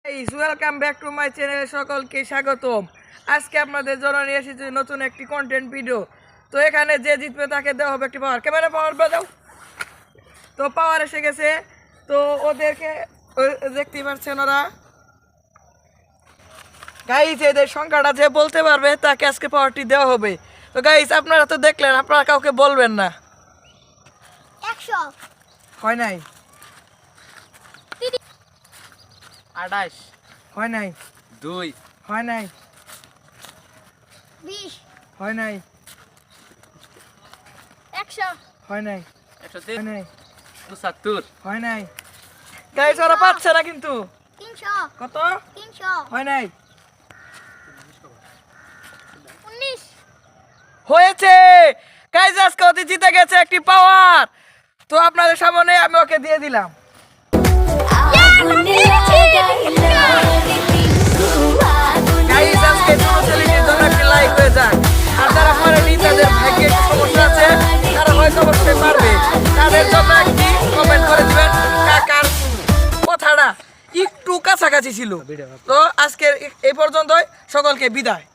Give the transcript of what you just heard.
Welcome back to my channel, সকলকে স্বাগতম। আজকে আপনাদের জন্য নিয়ে এসেছি নতুন একটি কন্টেন্ট ভিডিও। তো এখানে যে জিতবে তাকে দেওয়া হবে একটি পাওয়ার, ক্যামেরা পাওয়ার দাও। তো পাওয়ার এসে গেছে, তো ওদেরকে দেখতে পাচ্ছেন ওরা। গাইস এদের সংখ্যাটা যে বলতে পারবে তাকে আজকে পাওয়ারটি দেওয়া হবে। তো গাইস আপনারা তো দেখলেন, আপনারা কাউকে বলবেন না। 100 হয় নাই, 28 হয় নাই, 2 হয় নাই, 20 হয় নাই, 100 হয় নাই, 103 হয় নাই, 75 হয় নাই। গাইস ওরা পাচ্ছে না কিন্তু। 300 কত? 300 হয় নাই। 19 হয়েছে। গাইস আজকে ওতে জিতে গেছে একটি পাওয়ার। তো আপনাদের সামনে আমি ওকে দিয়ে দিলাম। গাইস আজকে চ্যানেলটির জন্য একটি লাইক হয়ে যাক। আর যারা পারেনি, তাদের ভাগ্যে একটু সমস্যা আছে, তারা হয়তো অবশ্যই পারবে, তাদের জন্য একটি কমেন্ট করে দিবেন। কাকার কথাটা একটু কাছাকাছি ছিল। তো আজকে এই পর্যন্তই, সকলকে বিদায়।